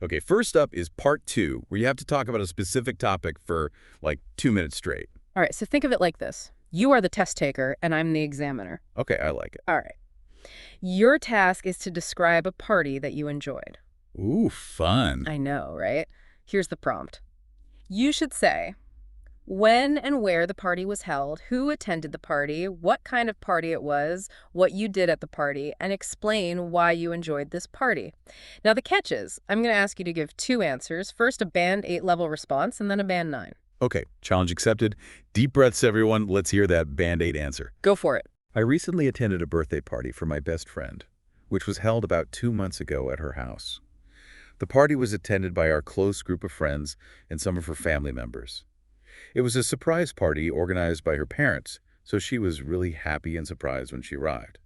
Okay, first up is part 2, where you have to talk about a specific topic for like 2 minutes straight. All right, so think of it like this. You are the test taker, and I'm the examiner. Okay, I like it. All right. Your task is to describe a party that you enjoyed. Ooh, fun. I know, right? Here's the prompt. You should say when and where the party was held, who attended the party, what kind of party it was, what you did at the party, and explain why you enjoyed this party. Now, the catch is, I'm going to ask you to give 2 answers. First, a Band 8 level response, and then a Band 9. Okay, challenge accepted. Deep breaths, everyone. Let's hear that Band-Aid answer. Go for it. I recently attended a birthday party for my best friend, which was held about 2 months ago at her house. The party was attended by our close group of friends and some of her family members. It was a surprise party organized by her parents, so she was really happy and surprised when she arrived.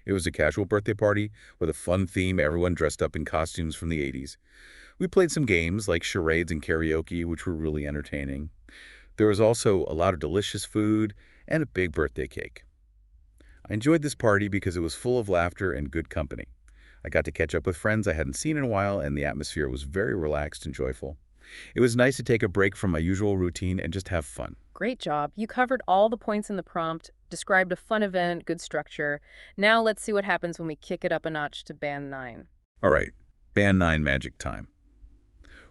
It was a casual birthday party with a fun theme, everyone dressed up in costumes from the 80s. We played some games like charades and karaoke, which were really entertaining. There was also a lot of delicious food and a big birthday cake. I enjoyed this party because it was full of laughter and good company. I got to catch up with friends I hadn't seen in a while, and the atmosphere was very relaxed and joyful. It was nice to take a break from my usual routine and just have fun. Great job. You covered all the points in the prompt, described a fun event, good structure. Now let's see what happens when we kick it up a notch to Band 9. All right, Band 9 magic time.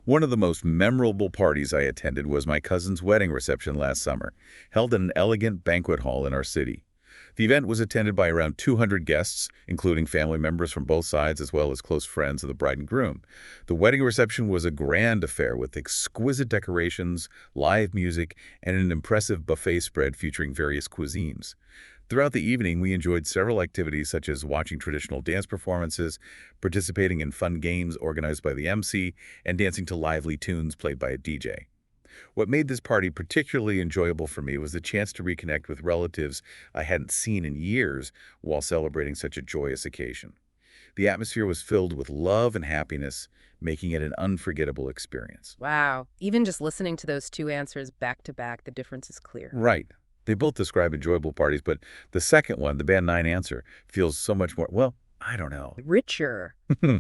One of the most memorable parties I attended was my cousin's wedding reception last summer, held in an elegant banquet hall in our city. The event was attended by around 200 guests, including family members from both sides as well as close friends of the bride and groom. The wedding reception was a grand affair with exquisite decorations, live music, and an impressive buffet spread featuring various cuisines. Throughout the evening, we enjoyed several activities such as watching traditional dance performances, participating in fun games organized by the MC, and dancing to lively tunes played by a DJ. What made this party particularly enjoyable for me was the chance to reconnect with relatives I hadn't seen in years while celebrating such a joyous occasion. The atmosphere was filled with love and happiness, making it an unforgettable experience. Wow. Even just listening to those 2 answers back to back, the difference is clear. Right. They both describe enjoyable parties, but the second one, the Band 9 answer, feels so much more, well, I don't know. Richer,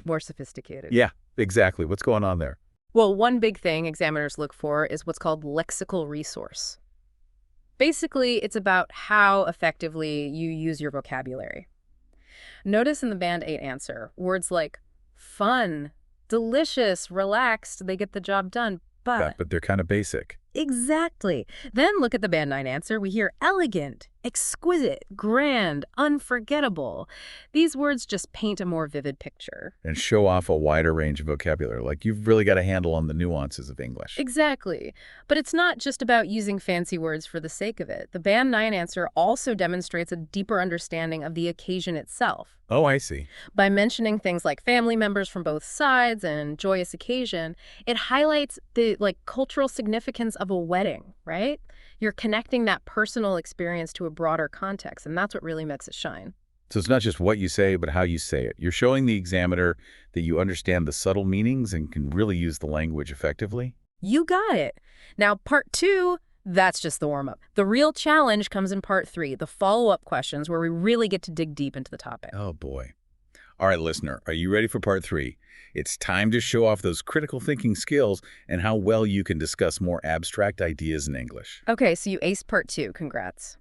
more sophisticated. Yeah, exactly. What's going on there? Well, one big thing examiners look for is what's called lexical resource. Basically, it's about how effectively you use your vocabulary. Notice in the Band 8 answer, words like fun, delicious, relaxed, they get the job done, but... But they're kind of basic. Exactly. Then look at the Band 9 answer. We hear elegant, exquisite, grand, unforgettable. These words just paint a more vivid picture. And show off a wider range of vocabulary, like you've really got a handle on the nuances of English. Exactly. But it's not just about using fancy words for the sake of it. The Band 9 answer also demonstrates a deeper understanding of the occasion itself. Oh, I see. By mentioning things like family members from both sides and joyous occasion, it highlights the cultural significance of a wedding, right? You're connecting that personal experience to a broader context, and that's what really makes it shine. So it's not just what you say, but how you say it. You're showing the examiner that you understand the subtle meanings and can really use the language effectively. You got it. Now, part 2, that's just the warm-up. The real challenge comes in part 3, the follow-up questions, where we really get to dig deep into the topic. Oh, boy. All right, listener, are you ready for part 3? It's time to show off those critical thinking skills and how well you can discuss more abstract ideas in English. Okay, so you aced part 2. Congrats.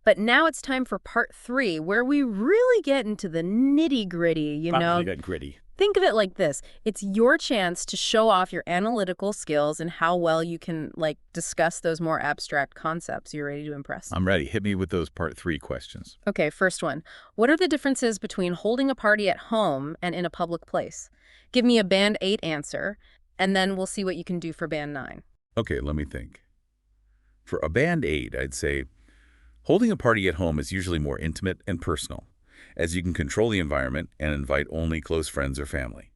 But now it's time for part 3, where we really get into the nitty-gritty, you know? Gritty. Think of it like this. It's your chance to show off your analytical skills and how well you can, discuss those more abstract concepts. You ready to impress? I'm ready. Hit me with those part 3 questions. Okay, first one. What are the differences between holding a party at home and in a public place? Give me a Band 8 answer, and then we'll see what you can do for Band 9. Okay, let me think. For a Band 8, I'd say holding a party at home is usually more intimate and personal, as you can control the environment and invite only close friends or family.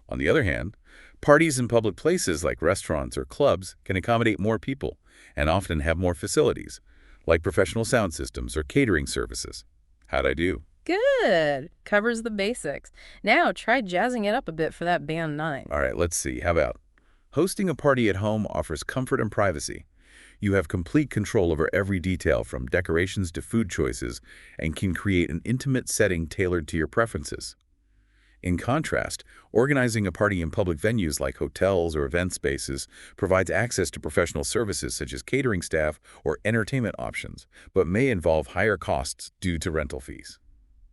On the other hand, parties in public places like restaurants or clubs can accommodate more people and often have more facilities, like professional sound systems or catering services. How'd I do? Good. Covers the basics. Now try jazzing it up a bit for that Band 9. All right, let's see. How about hosting a party at home offers comfort and privacy. You have complete control over every detail from decorations to food choices and can create an intimate setting tailored to your preferences. In contrast, organizing a party in public venues like hotels or event spaces provides access to professional services such as catering staff or entertainment options, but may involve higher costs due to rental fees.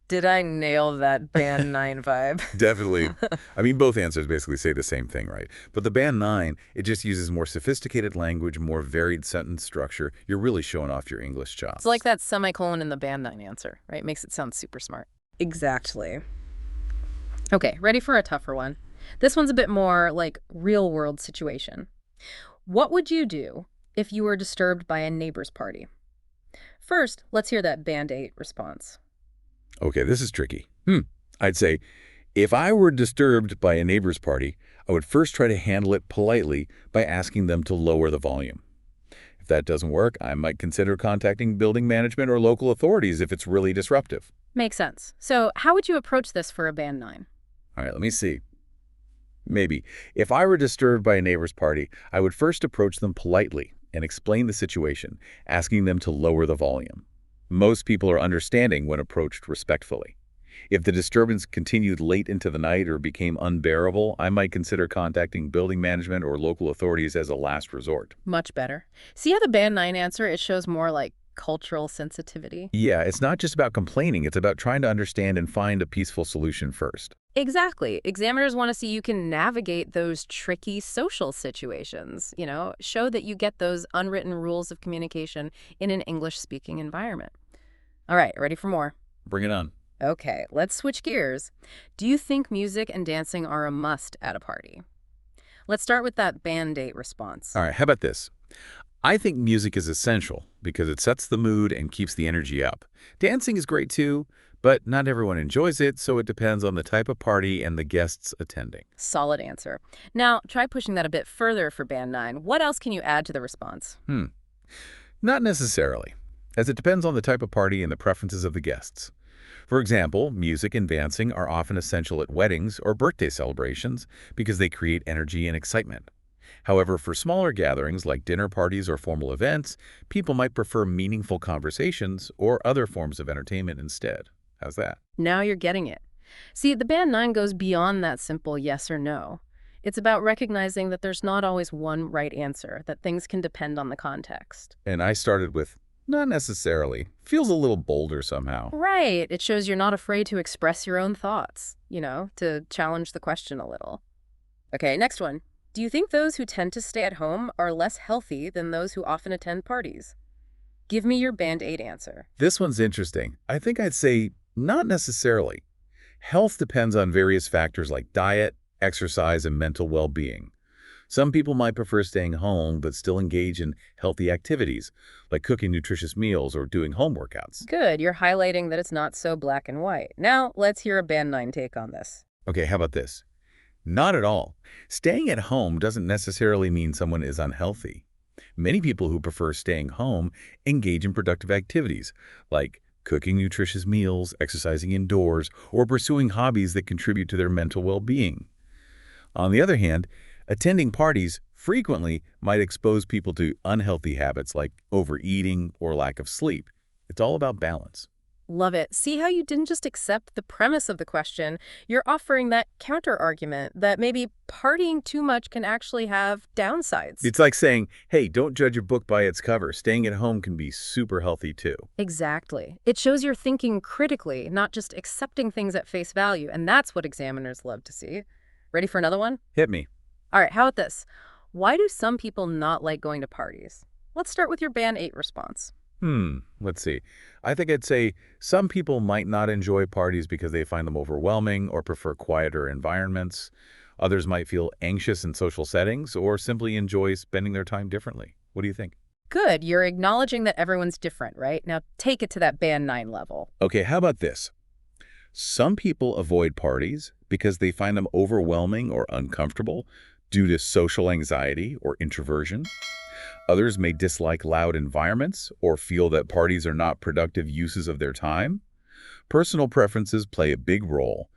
Did I nail that Band 9 vibe? Definitely. I mean, both answers basically say the same thing, right? But the Band 9, it just uses more sophisticated language, more varied sentence structure. You're really showing off your English chops. It's like that semicolon in the Band 9 answer, right? Makes it sound super smart. Exactly. Okay, ready for a tougher one. This one's a bit more like real-world situation. What would you do if you were disturbed by a neighbor's party? First, let's hear that Band 8 response. Okay, this is tricky. I'd say, if I were disturbed by a neighbor's party, I would first try to handle it politely by asking them to lower the volume. If that doesn't work, I might consider contacting building management or local authorities if it's really disruptive. Makes sense. So how would you approach this for a Band 9? All right, let me see. Maybe. If I were disturbed by a neighbor's party, I would first approach them politely and explain the situation, asking them to lower the volume. Most people are understanding when approached respectfully. If the disturbance continued late into the night or became unbearable, I might consider contacting building management or local authorities as a last resort. Much better. See how the Band 9 answer, it shows more like cultural sensitivity? Yeah, it's not just about complaining, it's about trying to understand and find a peaceful solution first. Exactly. Examiners want to see you can navigate those tricky social situations, show that you get those unwritten rules of communication in an English-speaking environment. All right, ready for more? Bring it on. Okay, let's switch gears. Do you think music and dancing are a must at a party? Let's start with that Band 8 response. All right, how about this? I think music is essential because it sets the mood and keeps the energy up. Dancing is great too, but not everyone enjoys it, so it depends on the type of party and the guests attending. Solid answer. Now, try pushing that a bit further for Band 9. What else can you add to the response? Not necessarily, as it depends on the type of party and the preferences of the guests. For example, music and dancing are often essential at weddings or birthday celebrations because they create energy and excitement. However, for smaller gatherings like dinner parties or formal events, people might prefer meaningful conversations or other forms of entertainment instead. How's that? Now you're getting it. See, the Band 9 goes beyond that simple yes or no. It's about recognizing that there's not always one right answer, that things can depend on the context. And I started with, not necessarily. Feels a little bolder somehow. Right. It shows you're not afraid to express your own thoughts, to challenge the question a little. Okay, next one. Do you think those who tend to stay at home are less healthy than those who often attend parties? Give me your Band 8 answer. This one's interesting. I think I'd say not necessarily. Health depends on various factors like diet, exercise, and mental well-being. Some people might prefer staying home but still engage in healthy activities, like cooking nutritious meals or doing home workouts. Good. You're highlighting that it's not so black and white. Now, let's hear a Band 9 take on this. Okay, how about this? Not at all. Staying at home doesn't necessarily mean someone is unhealthy. Many people who prefer staying home engage in productive activities, like cooking nutritious meals, exercising indoors, or pursuing hobbies that contribute to their mental well-being. On the other hand, attending parties frequently might expose people to unhealthy habits like overeating or lack of sleep. It's all about balance. Love it. See how you didn't just accept the premise of the question. You're offering that counter-argument that maybe partying too much can actually have downsides. It's like saying, hey, don't judge a book by its cover. Staying at home can be super healthy too. Exactly. It shows you're thinking critically, not just accepting things at face value, and that's what examiners love to see. Ready for another one? Hit me. All right, how about this? Why do some people not like going to parties? Let's start with your Band 8 response. Let's see. I think I'd say some people might not enjoy parties because they find them overwhelming or prefer quieter environments. Others might feel anxious in social settings or simply enjoy spending their time differently. What do you think? Good. You're acknowledging that everyone's different, right? Now take it to that Band 9 level. Okay, how about this? Some people avoid parties because they find them overwhelming or uncomfortable due to social anxiety or introversion. Others may dislike loud environments or feel that parties are not productive uses of their time. Personal preferences play a big role.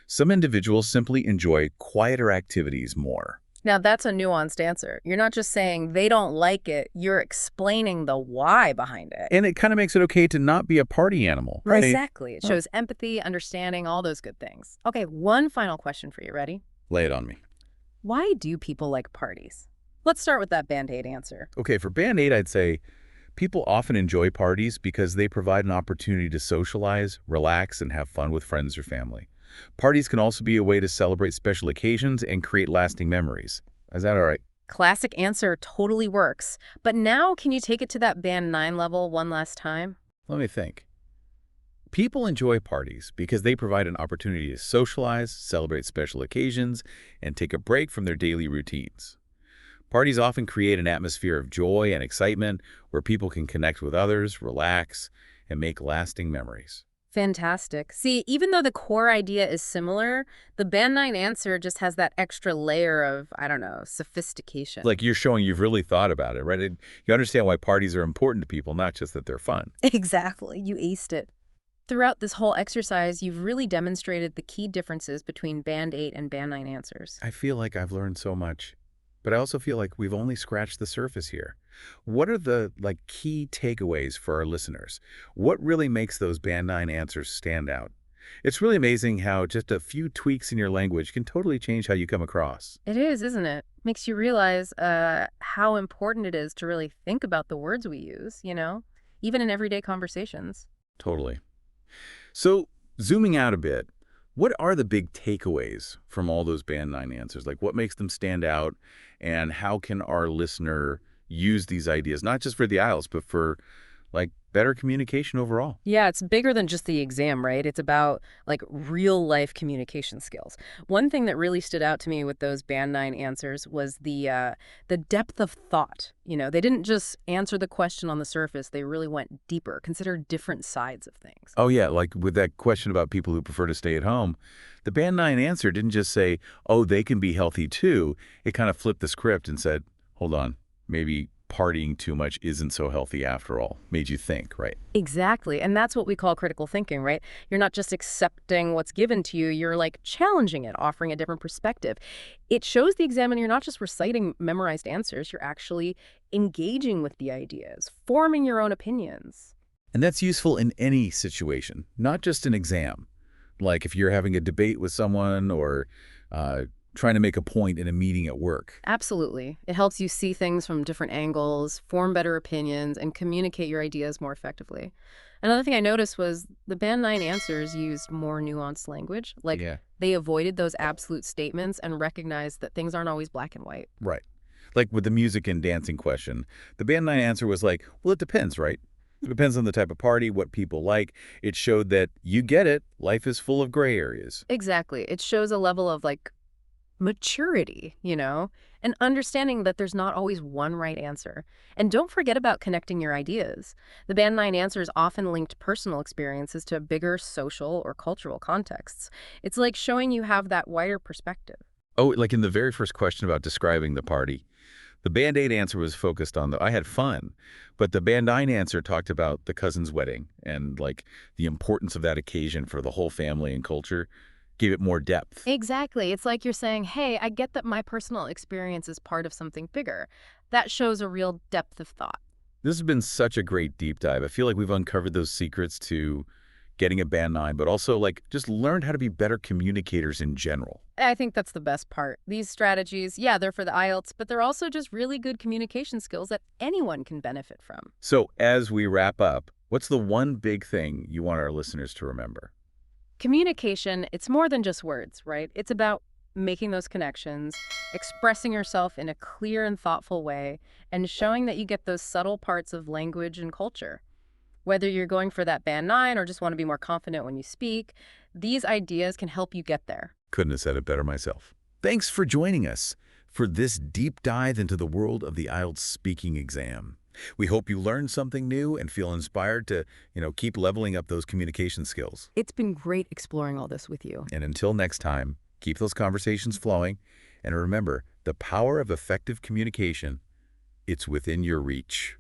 Some individuals simply enjoy quieter activities more. Now, that's a nuanced answer. You're not just saying they don't like it, you're explaining the why behind it. And it kind of makes it okay to not be a party animal, right? Exactly. It shows empathy, understanding, all those good things. Okay, one final question for you. Ready? Lay it on me. Why do people like parties? Let's start with that Band-Aid answer. Okay, for Band 8, I'd say people often enjoy parties because they provide an opportunity to socialize, relax, and have fun with friends or family. Parties can also be a way to celebrate special occasions and create lasting memories. Is that all right? Classic answer totally works. But now, can you take it to that Band 9 level one last time? Let me think. People enjoy parties because they provide an opportunity to socialize, celebrate special occasions, and take a break from their daily routines. Parties often create an atmosphere of joy and excitement where people can connect with others, relax, and make lasting memories. Fantastic. See, even though the core idea is similar, the Band 9 answer just has that extra layer of, I don't know, sophistication. Like you're showing you've really thought about it, right? You understand why parties are important to people, not just that they're fun. Exactly. You aced it. Throughout this whole exercise, you've really demonstrated the key differences between Band 8 and Band 9 answers. I feel like I've learned so much, but I also feel like we've only scratched the surface here. What are the key takeaways for our listeners? What really makes those Band 9 answers stand out? It's really amazing how just a few tweaks in your language can totally change how you come across. It is, isn't it? Makes you realize how important it is to really think about the words we use, even in everyday conversations. Totally. So, zooming out a bit, what are the big takeaways from all those Band 9 answers? Like, what makes them stand out, and how can our listener use these ideas, not just for the IELTS, but for, better communication overall? Yeah, it's bigger than just the exam, right? It's about real life communication skills. One thing that really stood out to me with those Band 9 answers was the depth of thought. They didn't just answer the question on the surface. They really went deeper, considered different sides of things. Oh, yeah, like with that question about people who prefer to stay at home, the Band 9 answer didn't just say, oh, they can be healthy too. It kind of flipped the script and said, hold on, maybe partying too much isn't so healthy after all. Made you think, right? Exactly. And that's what we call critical thinking, right? You're not just accepting what's given to you, you're challenging it, offering a different perspective. It shows the examiner you're not just reciting memorized answers, you're actually engaging with the ideas, forming your own opinions. And that's useful in any situation, not just an exam. Like if you're having a debate with someone or trying to make a point in a meeting at work. Absolutely. It helps you see things from different angles, form better opinions, and communicate your ideas more effectively. Another thing I noticed was the Band 9 answers used more nuanced language. Yeah. They avoided those absolute statements and recognized that things aren't always black and white. Right. Like with the music and dancing question, the Band 9 answer was like, well, it depends, right? It depends on the type of party, what people like. It showed that you get it. Life is full of gray areas. Exactly. It shows a level of maturity, and understanding that there's not always one right answer. And don't forget about connecting your ideas. The Band 9 answers often linked personal experiences to bigger social or cultural contexts. It's like showing you have that wider perspective. Oh, like in the very first question about describing the party, the Band 8 answer was focused on I had fun, but the Band 9 answer talked about the cousin's wedding and the importance of that occasion for the whole family and culture. Gave it more depth. Exactly. It's like you're saying, hey, I get that my personal experience is part of something bigger. That shows a real depth of thought. This has been such a great deep dive. I feel like we've uncovered those secrets to getting a Band 9, but also just learned how to be better communicators in general. I think that's the best part. These strategies, yeah, they're for the IELTS, but they're also just really good communication skills that anyone can benefit from. So as we wrap up, what's the one big thing you want our listeners to remember? Communication, it's more than just words, right? It's about making those connections, expressing yourself in a clear and thoughtful way, and showing that you get those subtle parts of language and culture. Whether you're going for that Band 9 or just want to be more confident when you speak, these ideas can help you get there. Couldn't have said it better myself. Thanks for joining us for this deep dive into the world of the IELTS speaking exam. We hope you learned something new and feel inspired to, keep leveling up those communication skills. It's been great exploring all this with you. And until next time, keep those conversations flowing. And remember, the power of effective communication, it's within your reach.